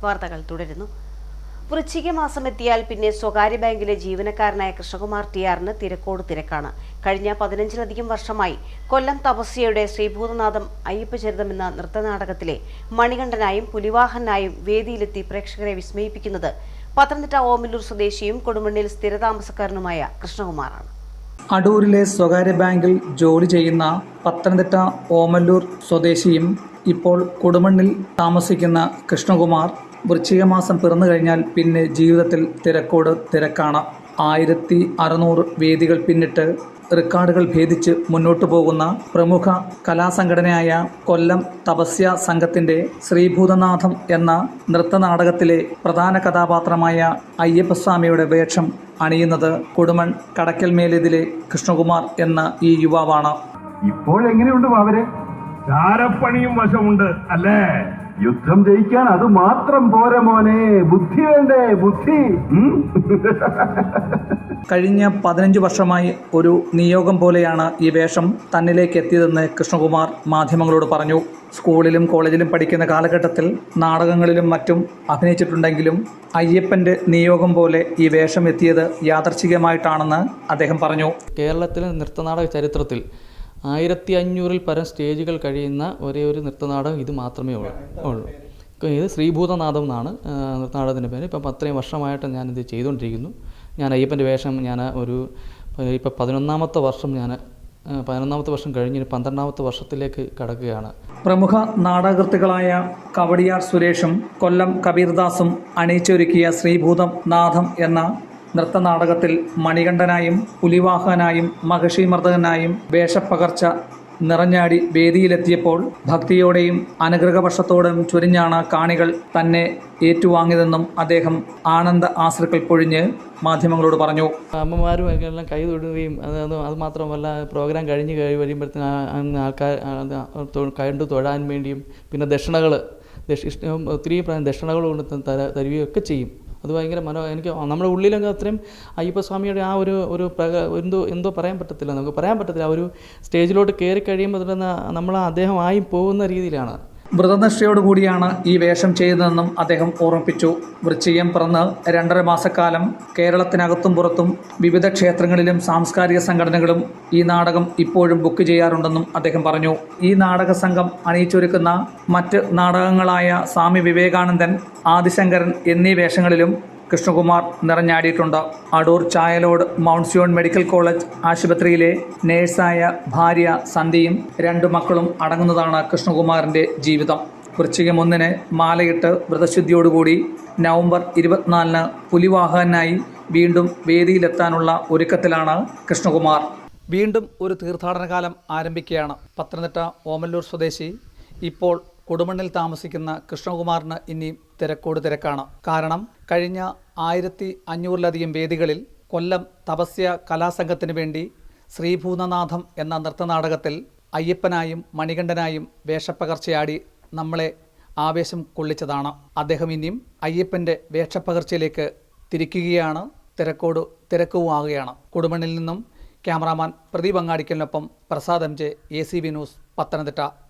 വാർത്തകൾ തുടരുന്നു. വൃശ്ചിക മാസം എത്തിയാൽ പിന്നെ സ്വകാര്യ ബാങ്കിലെ ജീവനക്കാരനായ കൃഷ്ണകുമാർ ടിആറിന് തിരക്കോട് തിരക്കാണ്. കഴിഞ്ഞ 15ലധികം വർഷമായി കൊല്ലം തപസ്യയുടെ ശ്രീഭൂതനാഥം അയ്യപ്പചരിതം എന്ന നൃത്തനാടകത്തിലെ മണികണ്ഠനായും പുലിവാഹനായും വേദിയിലെത്തി പ്രേക്ഷകരെ വിസ്മയിപ്പിക്കുന്നത് പത്തനംതിട്ട ഓമല്ലൂർ സ്വദേശിയും കൊടുമണ്ണിൽ സ്ഥിരതാമസക്കാരനുമായ കൃഷ്ണകുമാറാണ്. അടൂരിലെ സ്വകാര്യ ബാങ്കിൽ ജോലി ചെയ്യുന്ന പത്തനംതിട്ട ഓമല്ലൂർ സ്വദേശിയും ഇപ്പോൾ കൊടുമണ്ണിൽ താമസിക്കുന്ന കൃഷ്ണകുമാർ വൃശ്ചിക മാസം പിറന്നു കഴിഞ്ഞാൽ പിന്നെ ജീവിതത്തിൽ തിരക്കോട് തിരക്കാണ്. 1600 വേദികൾ പിന്നിട്ട് റെക്കോർഡുകൾ ഭേദിച്ച് മുന്നോട്ടു പോകുന്ന പ്രമുഖ കലാസംഘടനയായ കൊല്ലം തപസ്യ സംഘത്തിൻ്റെ ശ്രീഭൂതനാഥം എന്ന നൃത്തനാടകത്തിലെ പ്രധാന കഥാപാത്രമായ അയ്യപ്പസ്വാമിയുടെ വേഷം അണിയുന്നത് കൊടുമൺ കടക്കൽമേലിതിലെ കൃഷ്ണകുമാർ എന്ന ഈ യുവാവാണ്. ഇപ്പോഴെങ്ങനെയുണ്ട് അവര്? ചാരപ്പണിയും വശമുണ്ട് അല്ലേ? യുദ്ധം ജയിക്കാൻ അത് മാത്രം പോരെ മോനെ, ബുദ്ധി വേണ്ടേ, ബുദ്ധി. കഴിഞ്ഞ 15 വർഷമായി ഒരു നിയോഗം പോലെയാണ് ഈ വേഷം തന്നിലേക്ക് എത്തിയതെന്ന് കൃഷ്ണകുമാർ മാധ്യമങ്ങളോട് പറഞ്ഞു. സ്കൂളിലും കോളേജിലും പഠിക്കുന്ന കാലഘട്ടത്തിൽ നാടകങ്ങളിലും മറ്റും അഭിനയിച്ചിട്ടുണ്ടെങ്കിലും അയ്യപ്പൻ്റെ നിയോഗം പോലെ ഈ വേഷം എത്തിയത് യാദർച്ഛികമായിട്ടാണെന്ന് അദ്ദേഹം പറഞ്ഞു. കേരളത്തിലെ നൃത്തനാടക ചരിത്രത്തിൽ 1500-ൽ പരം സ്റ്റേജുകൾ കഴിയുന്ന ഒരേ ഒരു നൃത്തനാടകം ഇത് മാത്രമേ ഉള്ളൂ. ഇത് ശ്രീഭൂതനാഥം എന്നാണ് നൃത്തനാടകത്തിൻ്റെ പേര്. ഇപ്പം 13 വർഷമായിട്ട് ഞാനിത് ചെയ്തുകൊണ്ടിരിക്കുന്നു. ഞാൻ അയ്യപ്പൻ്റെ വേഷം ഇപ്പം 11ാമത്തെ വർഷം കഴിഞ്ഞ് 12ാമത്തെ വർഷത്തിലേക്ക് കടക്കുകയാണ്. പ്രമുഖ നാടകകൃത്തുക്കളായ കവടിയാർ സുരേഷും കൊല്ലം കബീർദാസും അണിയിച്ചൊരുക്കിയ ശ്രീഭൂതനാഥം എന്ന നൃത്തനാടകത്തിൽ മണികണ്ഠനായും പുലിവാഹനായും മഹിഷീമർദ്ദകനായും വേഷപ്പകർച്ച നിറഞ്ഞാടി വേദിയിലെത്തിയപ്പോൾ ഭക്തിയോടെയും അനുഗ്രഹവർഷത്തോടും ചൊരിഞ്ഞാണ് കാണികൾ തന്നെ ഏറ്റുവാങ്ങിയതെന്നും അദ്ദേഹം ആനന്ദ ആശ്രുക്കൾ പൊഴിഞ്ഞ് മാധ്യമങ്ങളോട് പറഞ്ഞു. അമ്മമാരും എല്ലാം കൈ തൊടുകയും അത് മാത്രമല്ല പ്രോഗ്രാം കഴിഞ്ഞ് വരുമ്പോഴത്തേന് ആൾക്കാർ കണ്ടു തൊഴാൻ വേണ്ടിയും പിന്നെ ഒത്തിരി ദക്ഷിണകൾ കൊണ്ട് തരികയൊക്കെ ചെയ്യും. അത് ഭയങ്കര എനിക്ക് നമ്മുടെ ഉള്ളിലൊക്കെ അത്രയും അയ്യപ്പസ്വാമിയുടെ ആ ഒരു എന്തോ പറയാൻ പറ്റത്തില്ല. ആ ഒരു സ്റ്റേജിലോട്ട് കയറി കഴിയുമ്പോൾ തന്നെ നമ്മൾ അദ്ദേഹം ആയി പോകുന്ന രീതിയിലാണ്. വ്രതനിഷ്ഠയോടുകൂടിയാണ് ഈ വേഷം ചെയ്തതെന്നും അദ്ദേഹം ഓർമ്മിപ്പിച്ചു. വൃശ്ചികം പിറന്ന് 2.5 മാസക്കാലം കേരളത്തിനകത്തും പുറത്തും വിവിധ ക്ഷേത്രങ്ങളിലും സാംസ്കാരിക സംഘടനകളും ഈ നാടകം ഇപ്പോഴും ബുക്ക് ചെയ്യാറുണ്ടെന്നും അദ്ദേഹം പറഞ്ഞു. ഈ നാടക സംഘം അണിയിച്ചൊരുക്കുന്ന മറ്റ് നാടകങ്ങളായ സ്വാമി വിവേകാനന്ദൻ, ആദിശങ്കരൻ എന്നീ വേഷങ്ങളിലും കൃഷ്ണകുമാർ നിറഞ്ഞാടിയിട്ടുണ്ട്. Adoor Chayalode Mount Zion medical college ആശുപത്രിയിലെ നേഴ്സായ ഭാര്യ സന്ധ്യയും 2 മക്കളും അടങ്ങുന്നതാണ് കൃഷ്ണകുമാറിൻ്റെ ജീവിതം. വൃശ്ചികം 1-ന് മാലയിട്ട് വ്രതശുദ്ധിയോടുകൂടി നവംബർ 24-ന് പുലിവാഹനായി വീണ്ടും വേദിയിലെത്താനുള്ള ഒരുക്കത്തിലാണ് കൃഷ്ണകുമാർ. വീണ്ടും ഒരു തീർത്ഥാടന കാലം ആരംഭിക്കുകയാണ്. പത്തനംതിട്ട ഓമല്ലൂർ സ്വദേശി ഇപ്പോൾ കൊടുമണ്ണിൽ താമസിക്കുന്ന കൃഷ്ണകുമാറിന് ഇനി തിരക്കോട് തിരക്കാണ്. കാരണം കഴിഞ്ഞ 1500-ലധികം വേദികളിൽ കൊല്ലം തപസ്യ കലാസംഘത്തിന് വേണ്ടി ശ്രീഭൂതനാഥം എന്ന നൃത്തനാടകത്തിൽ അയ്യപ്പനായും മണികണ്ഠനായും വേഷപ്പകർച്ചയാടി നമ്മളെ ആവേശം കൊള്ളിച്ചതാണ്. അദ്ദേഹം ഇനിയും അയ്യപ്പൻ്റെ വേഷപ്പകർച്ചയിലേക്ക് തിരിക്കുകയാണ്. തിരക്കോട് തിരക്കുമാകുകയാണ്. കൊടുമണ്ണിൽ നിന്നും ക്യാമറാമാൻ പ്രദീപ് അങ്ങാടിക്കലിനൊപ്പം Prasad MJ, ACV news, Pathanamthitta.